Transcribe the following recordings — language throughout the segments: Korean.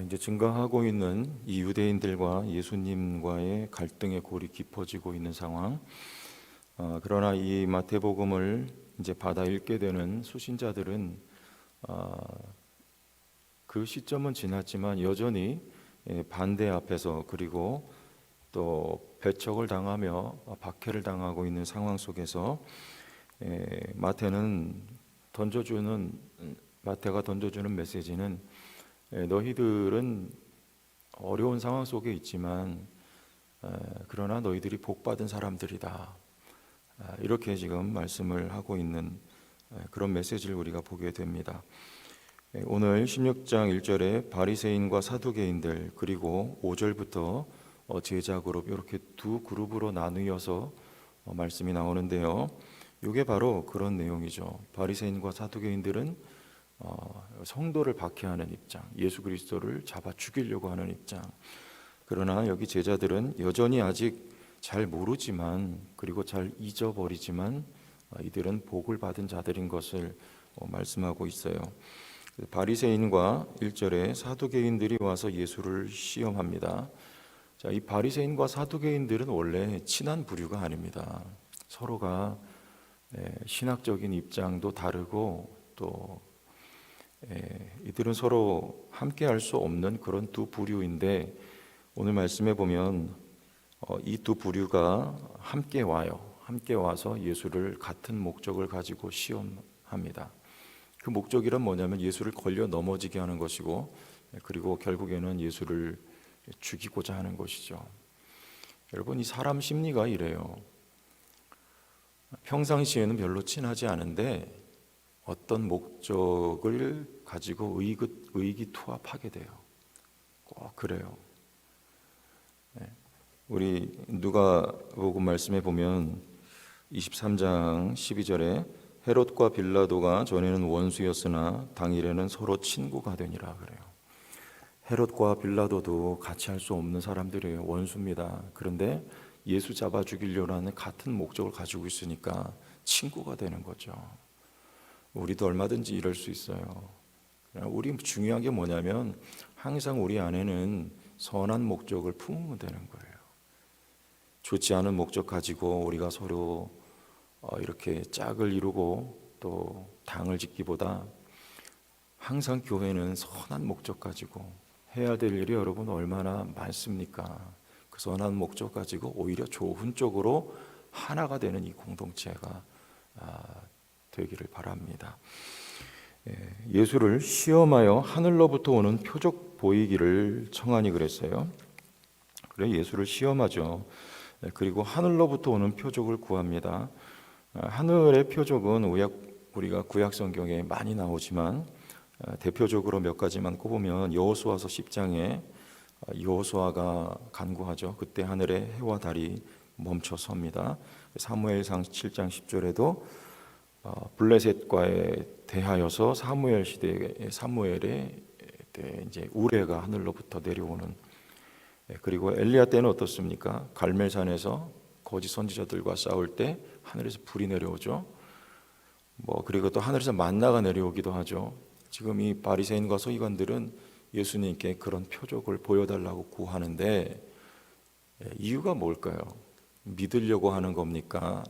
이제 증가하고 있는 이 유대인들과 예수님과의 갈등의 골이 깊어지고 있는 상황. 그러나 이 마태복음을 이제 받아 읽게 되는 수신자들은 그 시점은 지났지만 여전히 반대 앞에서, 그리고 또 배척을 당하며 박해를 당하고 있는 상황 속에서 마태가 던져주는 메시지는, 너희들은 어려운 상황 속에 있지만 그러나 너희들이 복받은 사람들이다, 이렇게 지금 말씀을 하고 있는 그런 메시지를 우리가 보게 됩니다. 오늘 16장 1절에 바리새인과 사두개인들, 그리고 5절부터 제자 그룹, 이렇게 두 그룹으로 나누어서 말씀이 나오는데요. 이게 바로 그런 내용이죠. 바리새인과 사두개인들은 성도를 박해하는 입장, 예수 그리스도를 잡아 죽이려고 하는 입장. 그러나 여기 제자들은 여전히 아직 잘 모르지만, 그리고 잘 잊어버리지만 이들은 복을 받은 자들인 것을 말씀하고 있어요. 바리새인과 1절에 사두개인들이 와서 예수를 시험합니다. 자, 이 바리새인과 사두개인들은 원래 친한 부류가 아닙니다. 서로가 신학적인 입장도 다르고, 또 이들은 서로 함께 할 수 없는 그런 두 부류인데, 오늘 말씀에 보면 이 두 부류가 함께 와요. 함께 와서 예수를 같은 목적을 가지고 시험합니다. 그 목적이란 뭐냐면 예수를 걸려 넘어지게 하는 것이고, 그리고 결국에는 예수를 죽이고자 하는 것이죠. 여러분, 이 사람 심리가 이래요. 평상시에는 별로 친하지 않은데 어떤 목적을 가지고 의기투합하게 돼요. 꼭 그래요. 우리 누가복음 말씀에 보면 23장 12절에 헤롯과 빌라도가 전에는 원수였으나 당일에는 서로 친구가 되니라 그래요. 헤롯과 빌라도도 같이 할 수 없는 사람들이에요. 원수입니다. 그런데 예수 잡아 죽이려고 하는 같은 목적을 가지고 있으니까 친구가 되는 거죠. 우리도 얼마든지 이럴 수 있어요. 우리 중요한 게 뭐냐면 항상 우리 안에는 선한 목적을 품으면 되는 거예요. 좋지 않은 목적 가지고 우리가 서로 이렇게 짝을 이루고 또 당을 짓기보다, 항상 교회는 선한 목적 가지고 해야 될 일이 여러분 얼마나 많습니까? 그 선한 목적 가지고 오히려 좋은 쪽으로 하나가 되는 이 공동체가 되기를 바랍니다. 예수를 시험하여 하늘로부터 오는 표적 보이기를 청하니 그랬어요. 그래, 예수를 시험하죠. 그리고 하늘로부터 오는 표적을 구합니다. 하늘의 표적은 우리가 구약 성경에 많이 나오지만 대표적으로 몇 가지만 꼽으면, 여호수아서 10장에 여호수아가 간구하죠. 그때 하늘의 해와 달이 멈춰 섭니다. 사무엘상 7장 10절에도 블레셋과에 대하여서 사무엘 시대에 사무엘의 이제 우레가 하늘로부터 내려오는. 그리고 엘리야 때는 어떻습니까? 갈멜산에서 거짓 선지자들과 싸울 때 하늘에서 불이 내려오죠. 그리고 또 하늘에서 만나가 내려오기도 하죠. 지금 이 바리새인과 서기관들은 예수님께 그런 표적을 보여달라고 구하는데, 이유가 뭘까요? 믿으려고 하는 겁니까?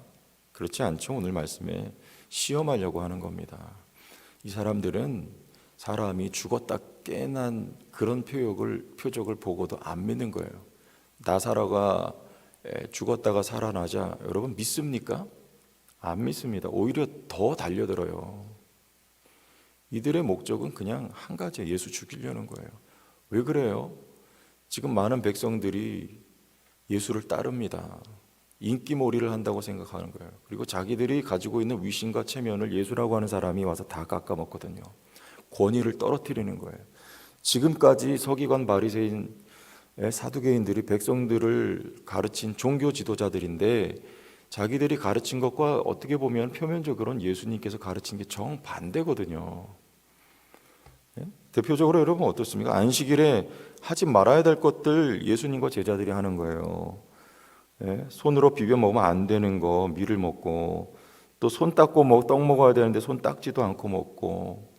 그렇지 않죠. 오늘 말씀에 시험하려고 하는 겁니다. 이 사람들은 사람이 죽었다 깨난 그런 표적을 보고도 안 믿는 거예요. 나사로가 죽었다가 살아나자 여러분 믿습니까? 안 믿습니다. 오히려 더 달려들어요. 이들의 목적은 그냥 한 가지예요. 예수 죽이려는 거예요. 왜 그래요? 지금 많은 백성들이 예수를 따릅니다. 인기몰이를 한다고 생각하는 거예요. 그리고 자기들이 가지고 있는 위신과 체면을 예수라고 하는 사람이 와서 다 깎아먹거든요. 권위를 떨어뜨리는 거예요. 지금까지 서기관, 바리새인, 사두개인들이 백성들을 가르친 종교 지도자들인데, 자기들이 가르친 것과 어떻게 보면 표면적으로는 예수님께서 가르친 게 정반대거든요. 대표적으로 여러분 어떻습니까? 안식일에 하지 말아야 될 것들 예수님과 제자들이 하는 거예요. 손으로 비벼 먹으면 안 되는 거 밀을 먹고, 또 손 닦고 떡 먹어야 되는데 손 닦지도 않고 먹고,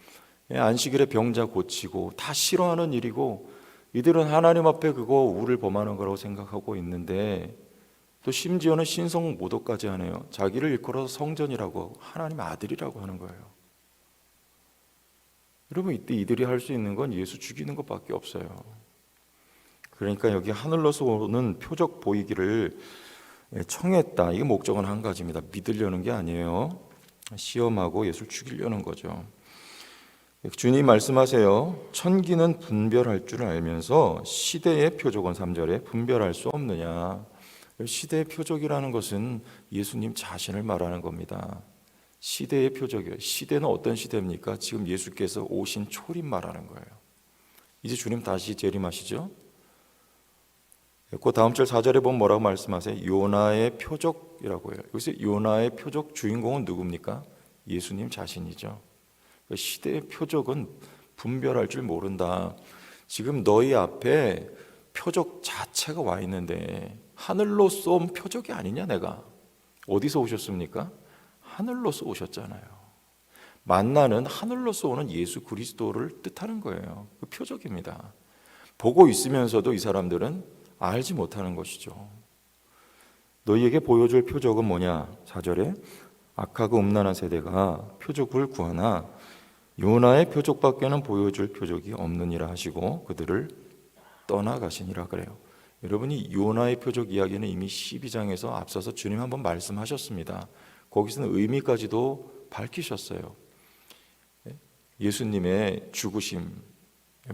안식일에 병자 고치고, 다 싫어하는 일이고 이들은 하나님 앞에 그거 우를 범하는 거라고 생각하고 있는데 또 심지어는 신성 모독까지 하네요. 자기를 일컬어서 성전이라고, 하나님 아들이라고 하는 거예요. 여러분, 이때 이들이 할 수 있는 건 예수 죽이는 것밖에 없어요. 그러니까 여기 하늘로서 오는 표적 보이기를 청했다. 이게 목적은 한 가지입니다. 믿으려는 게 아니에요. 시험하고 예수를 죽이려는 거죠. 주님 말씀하세요. 천기는 분별할 줄 알면서 시대의 표적은 3절에 분별할 수 없느냐. 시대의 표적이라는 것은 예수님 자신을 말하는 겁니다. 시대의 표적이에요. 시대는 어떤 시대입니까? 지금 예수께서 오신 초림 말하는 거예요. 이제 주님 다시 재림하시죠. 그 다음 절 4절에 보면 뭐라고 말씀하세요? 요나의 표적이라고 해요. 여기서 요나의 표적 주인공은 누굽니까? 예수님 자신이죠. 시대의 표적은 분별할 줄 모른다. 지금 너희 앞에 표적 자체가 와 있는데 하늘로 쏜 표적이 아니냐 내가. 어디서 오셨습니까? 하늘로서 오셨잖아요. 만나는 하늘로서 오는 예수 그리스도를 뜻하는 거예요. 그 표적입니다. 보고 있으면서도 이 사람들은 알지 못하는 것이죠. 너희에게 보여줄 표적은 뭐냐? 4절에 악하고 음란한 세대가 표적을 구하나 요나의 표적밖에는 보여줄 표적이 없느니라 하시고 그들을 떠나가시니라 그래요. 여러분이 요나의 표적 이야기는 이미 12장에서 앞서서 주님 한번 말씀하셨습니다. 거기서는 의미까지도 밝히셨어요. 예수님의 죽으심,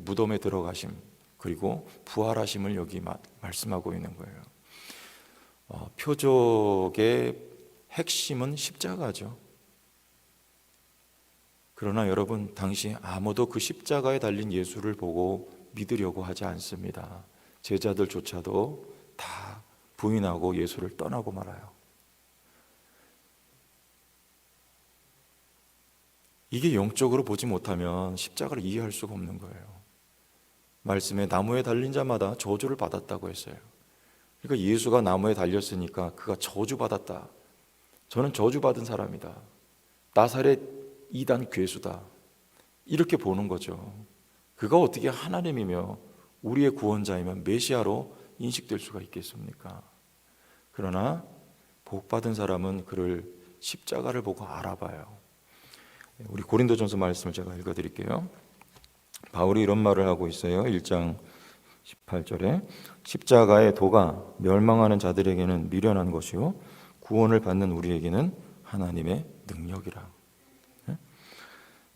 무덤에 들어가심, 그리고 부활하심을 여기 말씀하고 있는 거예요. 표적의 핵심은 십자가죠. 그러나 여러분, 당시 아무도 그 십자가에 달린 예수를 보고 믿으려고 하지 않습니다. 제자들조차도 다 부인하고 예수를 떠나고 말아요. 이게 영적으로 보지 못하면 십자가를 이해할 수가 없는 거예요. 말씀에 나무에 달린 자마다 저주를 받았다고 했어요. 그러니까 예수가 나무에 달렸으니까 그가 저주받았다. 저는 저주받은 사람이다. 나사렛 이단 괴수다. 이렇게 보는 거죠. 그가 어떻게 하나님이며 우리의 구원자이면 메시아로 인식될 수가 있겠습니까? 그러나 복받은 사람은 그를 십자가를 보고 알아봐요. 우리 고린도전서 말씀을 제가 읽어드릴게요. 바울이 이런 말을 하고 있어요. 1장 18절에 십자가의 도가 멸망하는 자들에게는 미련한 것이요 구원을 받는 우리에게는 하나님의 능력이라.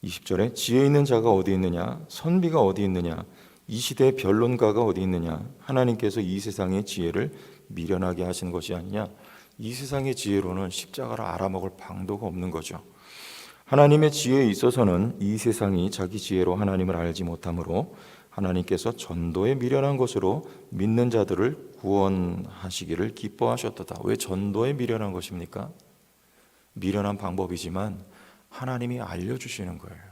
20절에 지혜 있는 자가 어디 있느냐, 선비가 어디 있느냐, 이 시대의 변론가가 어디 있느냐, 하나님께서 이 세상의 지혜를 미련하게 하신 것이 아니냐. 이 세상의 지혜로는 십자가를 알아먹을 방도가 없는 거죠. 하나님의 지혜에 있어서는 이 세상이 자기 지혜로 하나님을 알지 못하므로 하나님께서 전도에 미련한 것으로 믿는 자들을 구원하시기를 기뻐하셨도다. 왜 전도에 미련한 것입니까? 미련한 방법이지만 하나님이 알려주시는 거예요.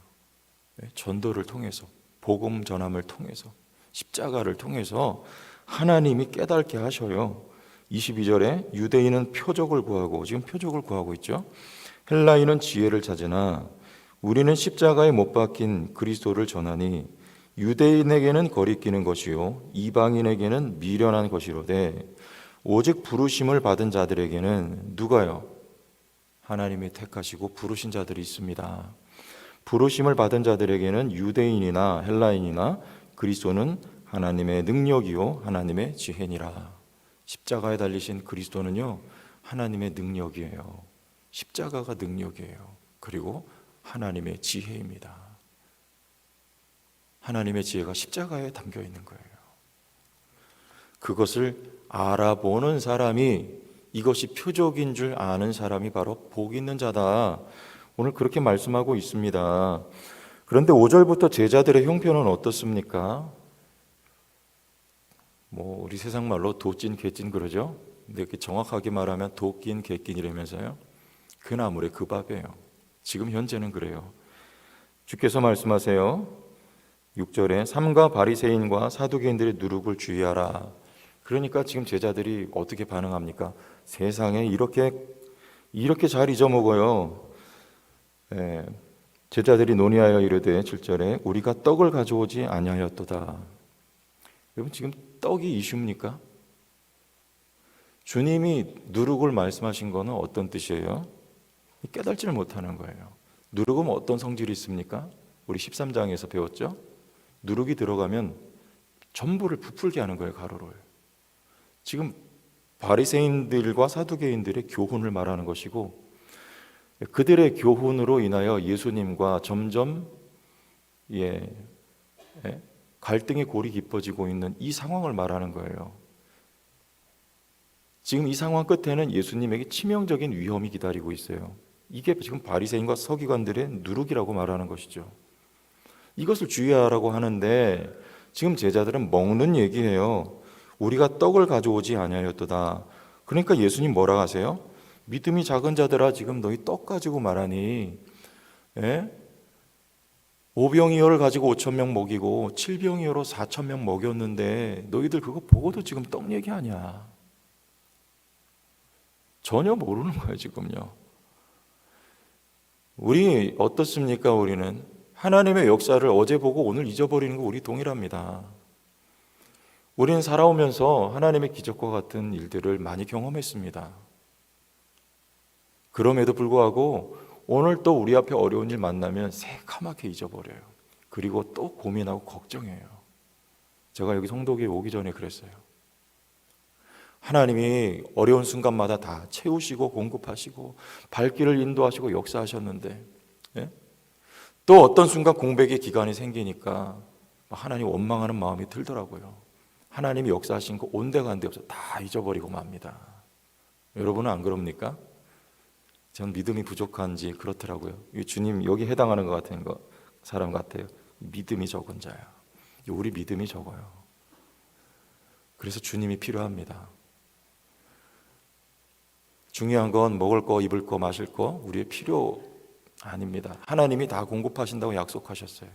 전도를 통해서, 복음 전함을 통해서, 십자가를 통해서 하나님이 깨닫게 하셔요. 22절에 유대인은 표적을 구하고, 지금 표적을 구하고 있죠. 헬라인은 지혜를 찾으나 우리는 십자가에 못 박힌 그리스도를 전하니 유대인에게는 거리끼는 것이요 이방인에게는 미련한 것이로되 오직 부르심을 받은 자들에게는 누가요? 하나님이 택하시고 부르신 자들이 있습니다. 부르심을 받은 자들에게는 유대인이나 헬라인이나 그리스도는 하나님의 능력이요 하나님의 지혜니라. 십자가에 달리신 그리스도는요 하나님의 능력이에요. 십자가가 능력이에요. 그리고 하나님의 지혜입니다. 하나님의 지혜가 십자가에 담겨 있는 거예요. 그것을 알아보는 사람이, 이것이 표적인 줄 아는 사람이 바로 복 있는 자다. 오늘 그렇게 말씀하고 있습니다. 그런데 5절부터 제자들의 형편은 어떻습니까? 우리 세상 말로 도찐 개찐 그러죠. 근데 이렇게 정확하게 말하면 도낀 개낀이라면서요. 그 나물에 그 밥이에요. 지금 현재는 그래요. 주께서 말씀하세요. 6절에 삼가 바리새인과 사두개인들의 누룩을 주의하라. 그러니까 지금 제자들이 어떻게 반응합니까? 세상에 이렇게 잘 잊어먹어요. 제자들이 논의하여 이르되 7절에 우리가 떡을 가져오지 아니하였도다. 여러분 지금 떡이 이슈입니까? 주님이 누룩을 말씀하신 거는 어떤 뜻이에요? 깨닫지를 못하는 거예요. 누룩은 어떤 성질이 있습니까? 우리 13장에서 배웠죠? 누룩이 들어가면 전부를 부풀게 하는 거예요, 가루를. 지금 바리새인들과 사두개인들의 교훈을 말하는 것이고, 그들의 교훈으로 인하여 예수님과 점점 갈등의 골이 깊어지고 있는 이 상황을 말하는 거예요. 지금 이 상황 끝에는 예수님에게 치명적인 위험이 기다리고 있어요. 이게 지금 바리새인과 서기관들의 누룩이라고 말하는 것이죠. 이것을 주의하라고 하는데 지금 제자들은 먹는 얘기예요. 우리가 떡을 가져오지 아니하였도다. 그러니까 예수님 뭐라 하세요? 믿음이 작은 자들아, 지금 너희 떡 가지고 말하니, 오병이어를 가지고 5,000명 먹이고 7병이어로 4,000명 먹였는데 너희들 그거 보고도 지금 떡 얘기하냐? 전혀 모르는 거예요, 지금요. 우리 어떻습니까? 우리는 하나님의 역사를 어제 보고 오늘 잊어버리는 거 우리 동일합니다. 우리는 살아오면서 하나님의 기적과 같은 일들을 많이 경험했습니다. 그럼에도 불구하고 오늘 또 우리 앞에 어려운 일 만나면 새카맣게 잊어버려요. 그리고 또 고민하고 걱정해요. 제가 여기 성도교회 오기 전에 그랬어요. 하나님이 어려운 순간마다 다 채우시고 공급하시고 발길을 인도하시고 역사하셨는데, 또 어떤 순간 공백의 기간이 생기니까 하나님 원망하는 마음이 들더라고요. 하나님이 역사하신 거 온데간데 없어 다 잊어버리고 맙니다. 여러분은 안 그럽니까? 전 믿음이 부족한지 그렇더라고요. 주님 여기 해당하는 것 같은 사람 같아요. 믿음이 적은 자야. 우리 믿음이 적어요. 그래서 주님이 필요합니다. 중요한 건 먹을 거, 입을 거, 마실 거 우리의 필요 아닙니다. 하나님이 다 공급하신다고 약속하셨어요.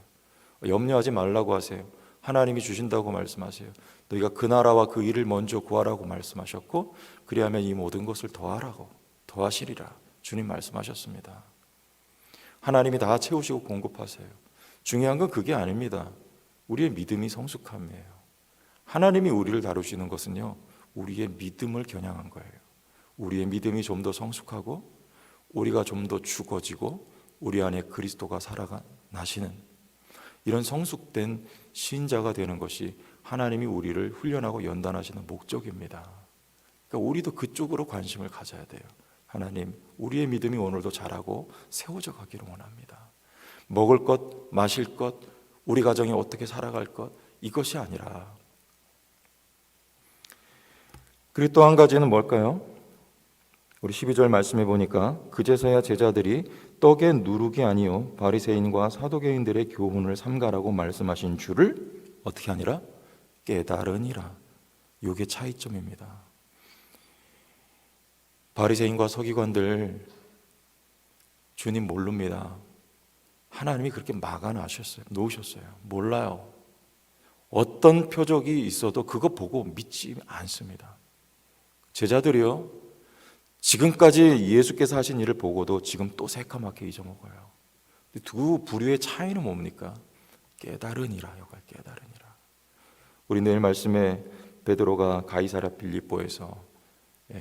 염려하지 말라고 하세요. 하나님이 주신다고 말씀하세요. 너희가 그 나라와 그 일을 먼저 구하라고 말씀하셨고, 그리하면 이 모든 것을 더하라고, 더하시리라 주님 말씀하셨습니다. 하나님이 다 채우시고 공급하세요. 중요한 건 그게 아닙니다. 우리의 믿음이 성숙함이에요. 하나님이 우리를 다루시는 것은요, 우리의 믿음을 겨냥한 거예요. 우리의 믿음이 좀 더 성숙하고 우리가 좀 더 죽어지고 우리 안에 그리스도가 살아나시는 이런 성숙된 신자가 되는 것이 하나님이 우리를 훈련하고 연단하시는 목적입니다. 그러니까 우리도 그쪽으로 관심을 가져야 돼요. 하나님, 우리의 믿음이 오늘도 자라고 세워져 가기를 원합니다. 먹을 것, 마실 것, 우리 가정이 어떻게 살아갈 것, 이것이 아니라. 그리고 또 한 가지는 뭘까요? 우리 12절 말씀해 보니까 그제서야 제자들이 떡의 누룩이 아니요 바리새인과 사두개인들의 교훈을 삼가라고 말씀하신 줄을 어떻게 하니라? 깨달으니라. 이게 차이점입니다. 바리새인과 서기관들 주님 모릅니다. 하나님이 그렇게 놓으셨어요. 몰라요. 어떤 표적이 있어도 그거 보고 믿지 않습니다. 제자들이요, 지금까지 예수께서 하신 일을 보고도 지금 또 새까맣게 잊어먹어요. 두 부류의 차이는 뭡니까? 깨달으니라. 여가 깨달으니라. 우리 내일 말씀에 베드로가 가이사랴 빌립보에서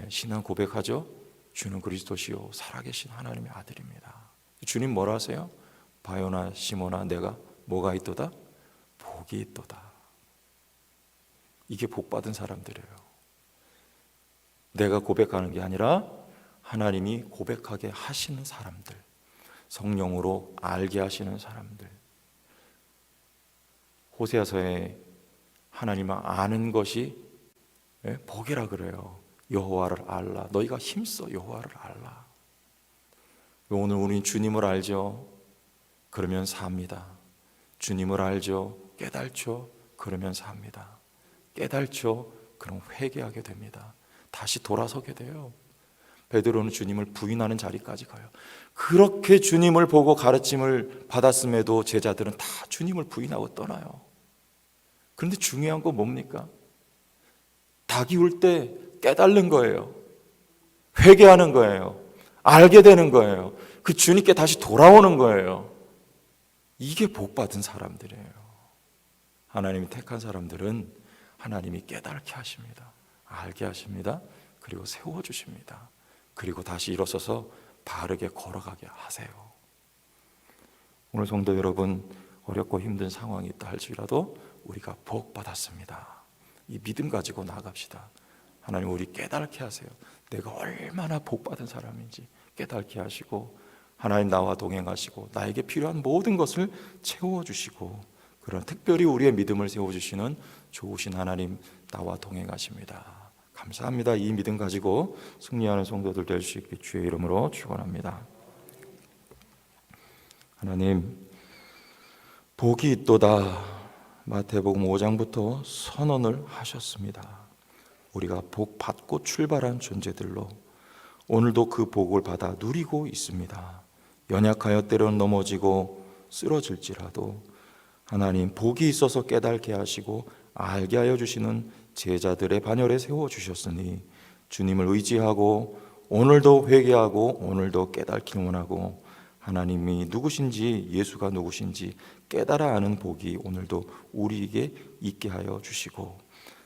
신앙 고백하죠. 주는 그리스도시요 살아계신 하나님의 아들입니다. 주님 뭐라 하세요? 바요나 시몬아, 내가 뭐가 있도다? 복이 있도다. 이게 복받은 사람들이에요. 내가 고백하는 게 아니라 하나님이 고백하게 하시는 사람들, 성령으로 알게 하시는 사람들. 호세아서에 하나님을 아는 것이 복이라 그래요. 여호와를 알라. 너희가 힘써 여호와를 알라. 오늘 우리는 주님을 알죠. 그러면 삽니다. 주님을 알죠. 깨달죠. 그러면 삽니다. 깨달죠. 그럼 회개하게 됩니다. 다시 돌아서게 돼요. 베드로는 주님을 부인하는 자리까지 가요. 그렇게 주님을 보고 가르침을 받았음에도 제자들은 다 주님을 부인하고 떠나요. 그런데 중요한 건 뭡니까? 닭이 울 때 깨달는 거예요. 회개하는 거예요. 알게 되는 거예요. 그 주님께 다시 돌아오는 거예요. 이게 복받은 사람들이에요. 하나님이 택한 사람들은 하나님이 깨닫게 하십니다. 알게 하십니다. 그리고 세워주십니다. 그리고 다시 일어서서 바르게 걸어가게 하세요. 오늘 성도 여러분, 어렵고 힘든 상황이 있다 할지라도 우리가 복 받았습니다. 이 믿음 가지고 나갑시다. 하나님, 우리 깨닫게 하세요. 내가 얼마나 복 받은 사람인지 깨닫게 하시고, 하나님 나와 동행하시고 나에게 필요한 모든 것을 채워주시고, 그런 특별히 우리의 믿음을 세워주시는 좋으신 하나님 나와 동행하십니다. 감사합니다. 이 믿음 가지고 승리하는 성도들 될 수 있게 주의 이름으로 축원합니다. 하나님, 복이 있도다 마태복음 5장부터 선언을 하셨습니다. 우리가 복 받고 출발한 존재들로 오늘도 그 복을 받아 누리고 있습니다. 연약하여 때로는 넘어지고 쓰러질지라도 하나님, 복이 있어서 깨닫게 하시고 알게 하여 주시는 제자들의 반열에 세워주셨으니 주님을 의지하고 오늘도 회개하고 오늘도 깨닫기 원하고 하나님이 누구신지, 예수가 누구신지 깨달아 아는 복이 오늘도 우리에게 있게 하여 주시고,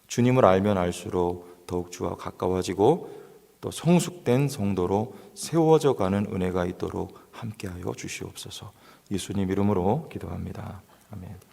주님을 알면 알수록 더욱 주와 가까워지고 또 성숙된 성도로 세워져 가는 은혜가 있도록 함께하여 주시옵소서. 예수님 이름으로 기도합니다. 아멘.